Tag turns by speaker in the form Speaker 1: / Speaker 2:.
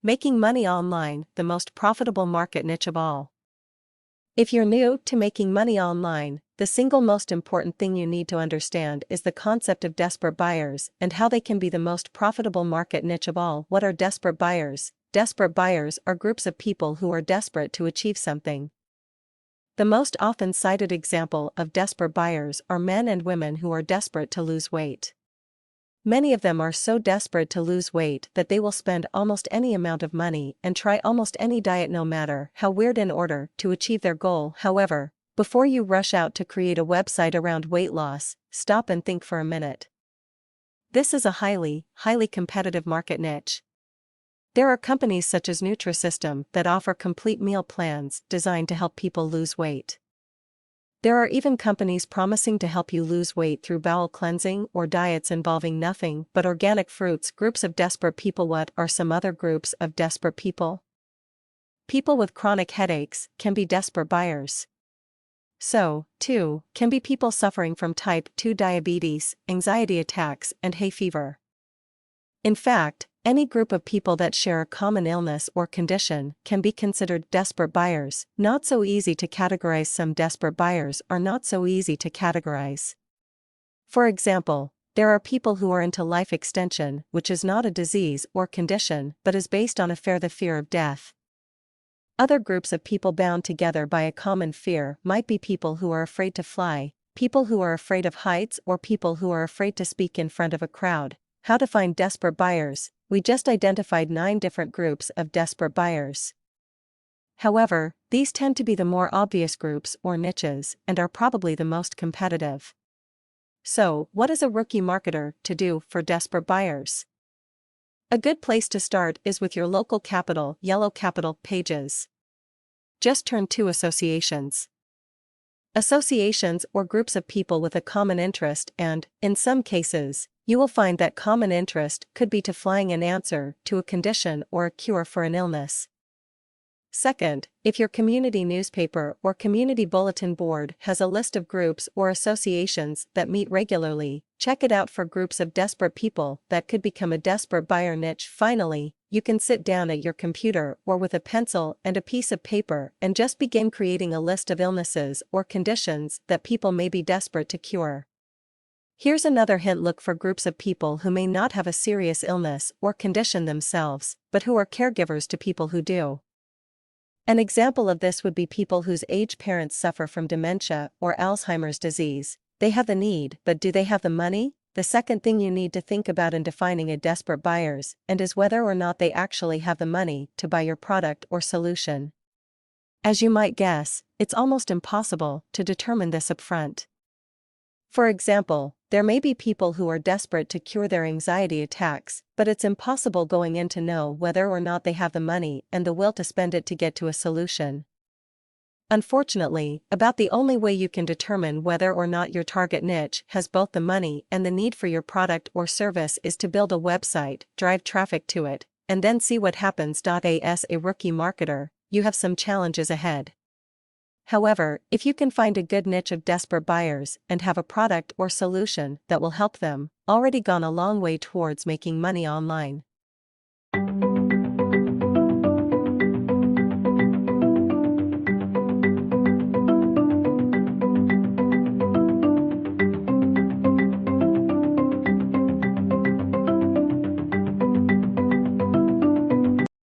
Speaker 1: Making money online, the most profitable market niche of all. If you're new to making money online, the single most important thing you need to understand is the concept of desperate buyers and how they can be the most profitable market niche of all. What are desperate buyers? Desperate buyers are groups of people who are desperate to achieve something. The most often cited example of desperate buyers are men and women who are desperate to lose weight. Many of them are so desperate to lose weight that they will spend almost any amount of money and try almost any diet no matter how weird in order to achieve their goal. However, before you rush out to create a website around weight loss, stop and think for a minute. This is a highly competitive market niche. There are companies such as Nutrisystem that offer complete meal plans designed to help people lose weight. There are even companies promising to help you lose weight through bowel cleansing or diets involving nothing but organic fruits. Groups of desperate people. What are some other groups of desperate people? People with chronic headaches can be desperate buyers. So, too, can be people suffering from type 2 diabetes, anxiety attacks, and hay fever. In fact, any group of people that share a common illness or condition can be considered desperate buyers. Not so easy to categorize. Some desperate buyers are not so easy to categorize. For example, there are people who are into life extension, which is not a disease or condition but is based on the fear of death. Other groups of people bound together by a common fear might be people who are afraid to fly, people who are afraid of heights, or people who are afraid to speak in front of a crowd. How to find desperate buyers? We just identified 9 different groups of desperate buyers. However, these tend to be the more obvious groups or niches and are probably the most competitive. So, what is a rookie marketer to do for desperate buyers? A good place to start is with your local capital, yellow capital pages. Just turn to associations. Associations or groups of people with a common interest, and, in some cases, you will find that common interest could be to flying an answer to a condition or a cure for an illness. Second, if your community newspaper or community bulletin board has a list of groups or associations that meet regularly, check it out for groups of desperate people that could become a desperate buyer niche. Finally, you can sit down at your computer or with a pencil and a piece of paper and just begin creating a list of illnesses or conditions that people may be desperate to cure. Here's another hint: look for groups of people who may not have a serious illness or condition themselves, but who are caregivers to people who do. An example of this would be people whose aged parents suffer from dementia or Alzheimer's disease. They have the need, but do they have the money? The second thing you need to think about in defining a desperate buyers and is whether or not they actually have the money to buy your product or solution. As you might guess, it's almost impossible to determine this upfront. For example, there may be people who are desperate to cure their anxiety attacks, but it's impossible going in to know whether or not they have the money and the will to spend it to get to a solution. Unfortunately, about the only way you can determine whether or not your target niche has both the money and the need for your product or service is to build a website, drive traffic to it, and then see what happens. As a rookie marketer, you have some challenges ahead. However, if you can find a good niche of desperate buyers and have a product or solution that will help them, already gone a long way towards making money online.